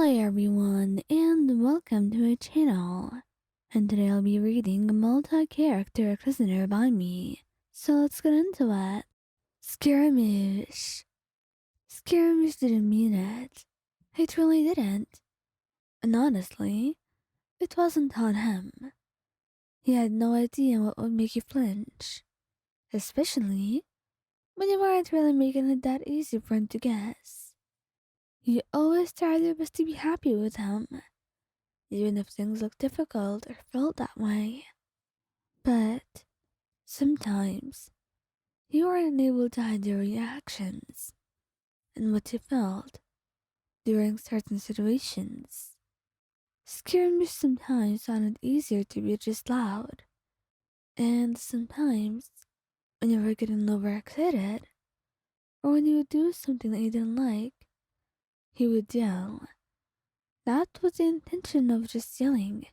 Hi everyone, and welcome to my channel. And today I'll be reading a multi-character listener by me. So let's get into it. Scaramouche. Scaramouche didn't mean it. He truly didn't. And honestly, it wasn't on him. He had no idea what would make you flinch. Especially when you weren't really making it that easy for him to guess. You always tried your best to be happy with him, even if things looked difficult or felt that way. But sometimes you are unable to hide your reactions and what you felt during certain situations. Scaring me sometimes found it easier to be just loud, and sometimes when you were getting overexcited or when you would do something that you didn't like, he would yell. Not with the intention of just yelling,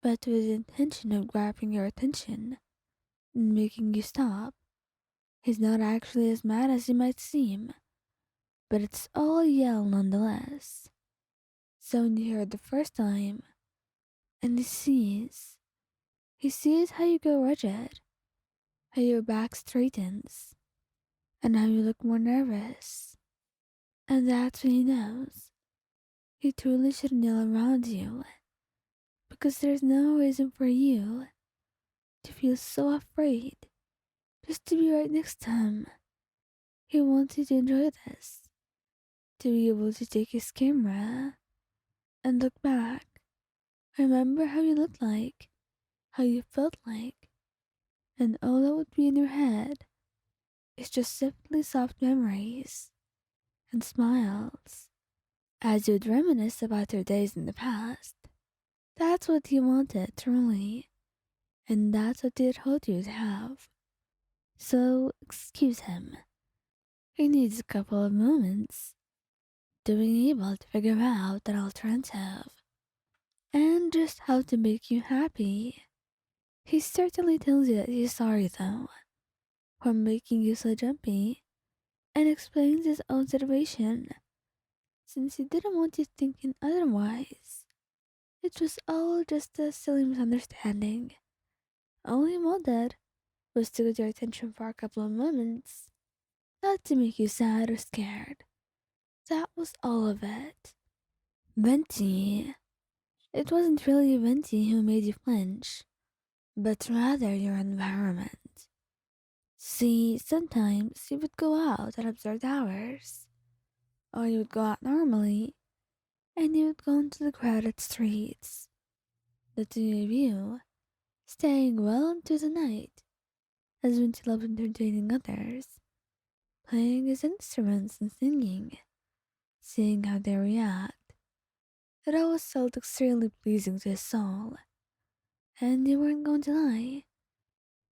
but with the intention of grabbing your attention and making you stop. He's not actually as mad as he might seem, but it's all a yell nonetheless. So when you hear it the first time, and he sees how you go rigid, how your back straightens, and how you look more nervous. And that's when he knows he truly shouldn't yell around you, because there's no reason for you to feel so afraid just to be right next to him. He wants you to enjoy this, to be able to take his camera and look back. Remember how you looked like, how you felt like, and all that would be in your head is just simply soft memories and smiles as you'd reminisce about your days in the past. That's what he wanted, truly, and that's what he told you to have. So excuse him. He needs a couple of moments to be able to figure out an alternative and just how to make you happy. He certainly tells you that he's sorry though for making you so jumpy and explains his own situation since he didn't want you thinking otherwise. It was all just a silly misunderstanding. All he wanted was to get your attention for a couple of moments, not to make you sad or scared. That was all of it. Venti. It wasn't really Venti who made you flinch, but rather your environment. See, sometimes you would go out at absurd hours, or you would go out normally, and you would go into the crowded streets. The two of you, staying well into the night, as Vinci loved entertaining others, playing his instruments and singing, seeing how they react. It always felt extremely pleasing to his soul, and you weren't going to lie.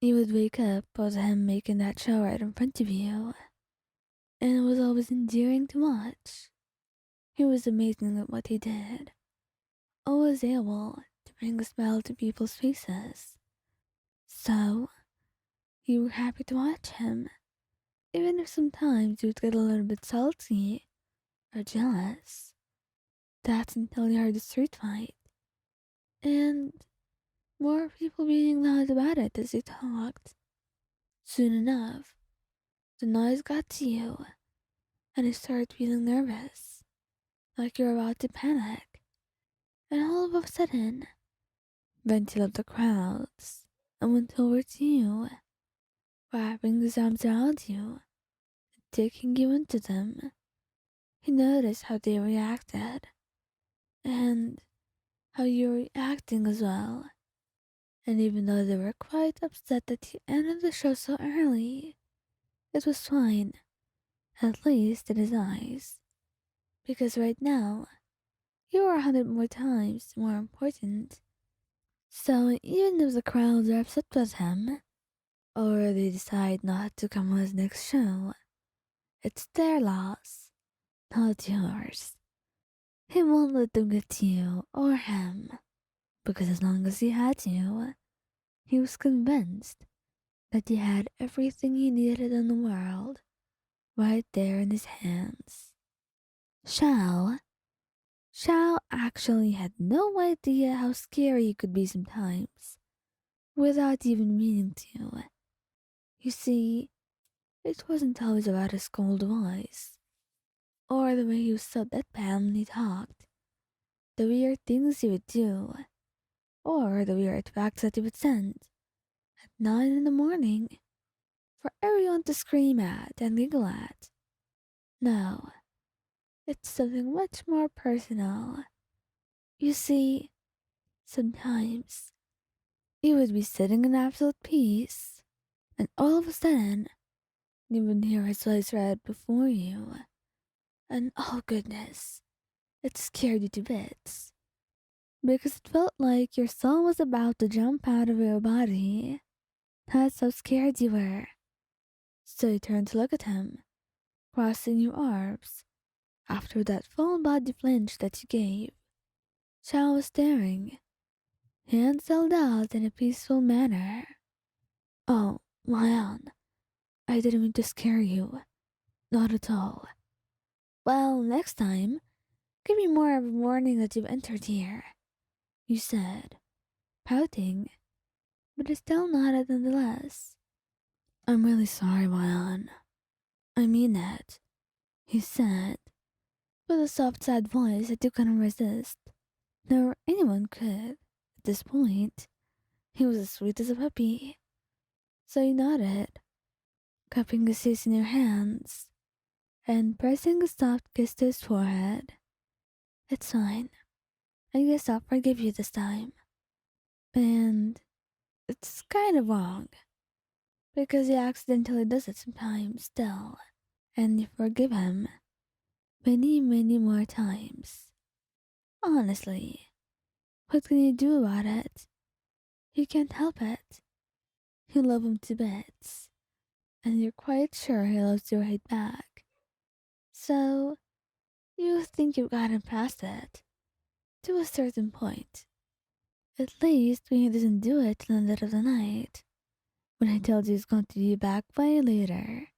You would wake up with him making that show right in front of you, and it was always endearing to watch. He was amazing at what he did, always able to bring a smile to people's faces. So, you were happy to watch him, even if sometimes you would get a little bit salty or jealous. That's until you heard the street fight, and more people being loud about it as they talked. Soon enough, the noise got to you, and you started feeling nervous, like you're about to panic. And all of a sudden, Venti left the crowds and went over to you, wrapping his arms around you, taking you into them. He noticed how they reacted, and how you were reacting as well. And even though they were quite upset that you ended the show so early, it was fine, at least in his eyes. Because right now, you are 100 more times more important. So even if the crowds are upset with him, or they decide not to come on his next show, it's their loss, not yours. He won't let them get to you or him, because as long as he had you, he was convinced that he had everything he needed in the world right there in his hands. Xiao. actually had no idea how scary you could be sometimes, without even meaning to. You see, it wasn't always about his cold voice, or the way he was so deadpan when he talked, the weird things he would do, or the weird facts that he would send at 9 in the morning for everyone to scream at and giggle at. No, it's something much more personal. You see, sometimes you would be sitting in absolute peace, and all of a sudden, you would hear his voice right before you, and oh goodness, it scared you to bits, because it felt like your soul was about to jump out of your body. That's how scared you were. So you turned to look at him, crossing your arms, after that full body flinch that you gave. Xiao was staring, hands held out in a peaceful manner. Oh, Lion, I didn't mean to scare you. Not at all. Well, next time, give me more of a warning that you've entered here, you said, pouting, but it still nodded nonetheless. I'm really sorry, Lion. I mean it, he said, with a soft, sad voice that you couldn't resist, nor anyone could. At this point, he was as sweet as a puppy. So he nodded, cupping his face in your hands and pressing a soft kiss to his forehead. It's fine. I guess I'll forgive you this time. And it's kind of wrong, because he accidentally does it sometimes still, and you forgive him many, many more times. Honestly, what can you do about it? You can't help it. You love him to bits, and you're quite sure he loves you right back. So, you think you've gotten past it, to a certain point. At least when he doesn't do it in the dead of the night, when I told you he's going to be back way later.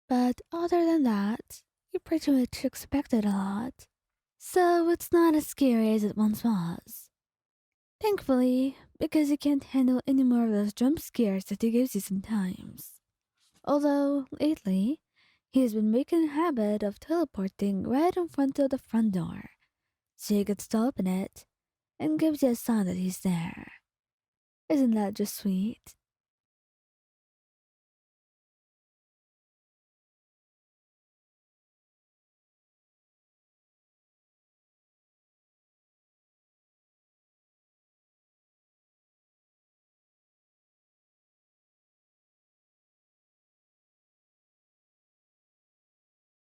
But other than that, you pretty much expected a lot. So it's not as scary as it once was. Thankfully, because he can't handle any more of those jump scares that he gives you sometimes. Although, lately, he has been making a habit of teleporting right in front of the front door, so he gets to open it and gives you a sign that he's there. Isn't that just sweet?